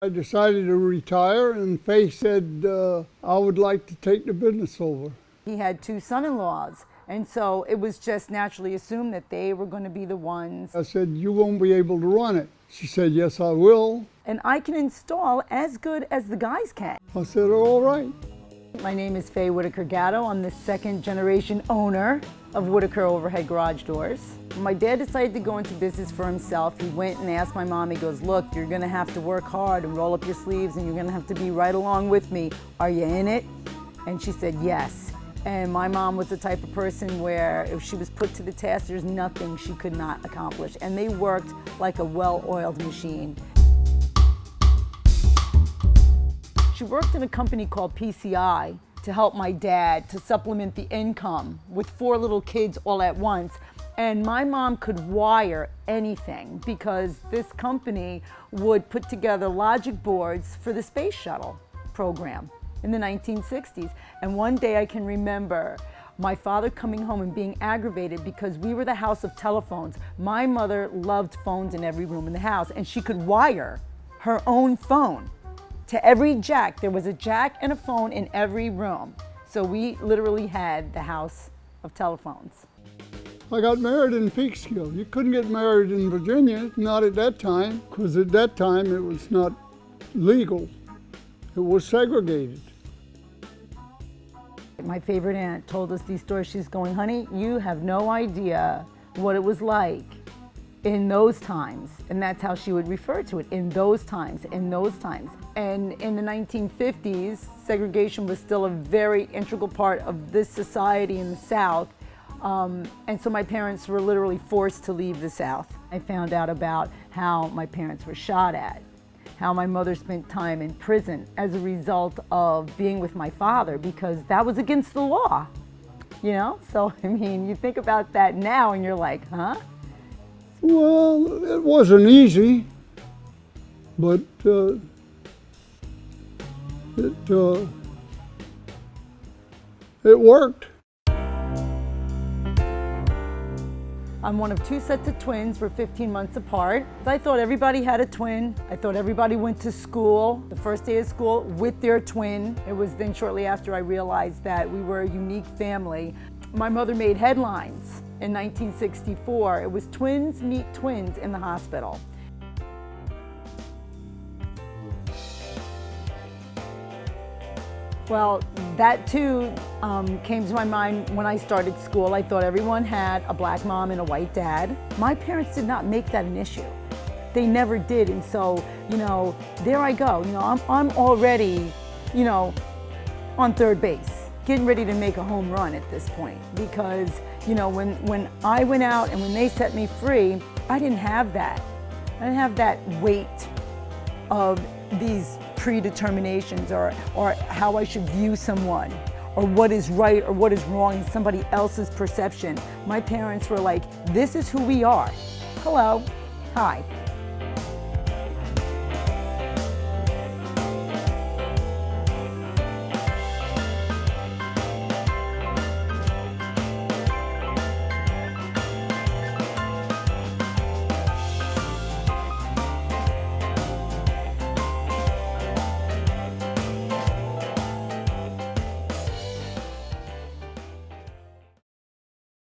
I decided to retire, and Faye said I would like to take the business over. He had two son-in-laws, and so it was just naturally assumed that they were going to be the ones. I said, "You won't be able to run it." She said, "Yes, I will." And I can install as good as the guys can. I said, "All right." My name is Faye Whitaker Gatto. I'm the second generation owner of Whitaker Overhead Garage Doors. When my dad decided to go into business for himself, he went and asked my mom, he goes, "Look, you're gonna have to work hard and roll up your sleeves and you're gonna have to be right along with me. Are you in it?" And she said, "Yes." And my mom was the type of person where if she was put to the task, there's nothing she could not accomplish. And they worked like a well-oiled machine. She worked in a company called PCI to help my dad to supplement the income with 4 little kids all at once. And my mom could wire anything because this company would put together logic boards for the space shuttle program in the 1960s. And one day I can remember my father coming home and being aggravated because we were the house of telephones. My mother loved phones in every room in the house, and she could wire her own phone to every jack. There was a jack and a phone in every room. So we literally had the house of telephones. I got married in Peekskill. You couldn't get married in Virginia, not at that time, because at that time it was not legal. It was segregated. My favorite aunt told us these stories. She's going, "Honey, you have no idea what it was like in those times." And that's how she would refer to it, in those times, in those times. And in the 1950s, segregation was still a very integral part of this society in the South. And so my parents were literally forced to leave the South. I found out about how my parents were shot at, how my mother spent time in prison as a result of being with my father because that was against the law, you know? So, I mean, you think about that now and you're like, huh? Well, it wasn't easy, but it worked. I'm one of 2 sets of twins. We're 15 months apart. I thought everybody had a twin. I thought everybody went to school, the first day of school, with their twin. It was then shortly after I realized that we were a unique family. My mother made headlines in 1964. It was twins meet twins in the hospital. Well, that too came to my mind when I started school. I thought everyone had a black mom and a white dad. My parents did not make that an issue. They never did, and so, you know, there I go. You know, I'm already, you know, on third base, getting ready to make a home run at this point because, you know, when I went out and when they set me free, I didn't have that. I didn't have that weight of these predeterminations or how I should view someone or what is right or what is wrong in somebody else's perception. My parents were like, this is who we are. Hello, hi.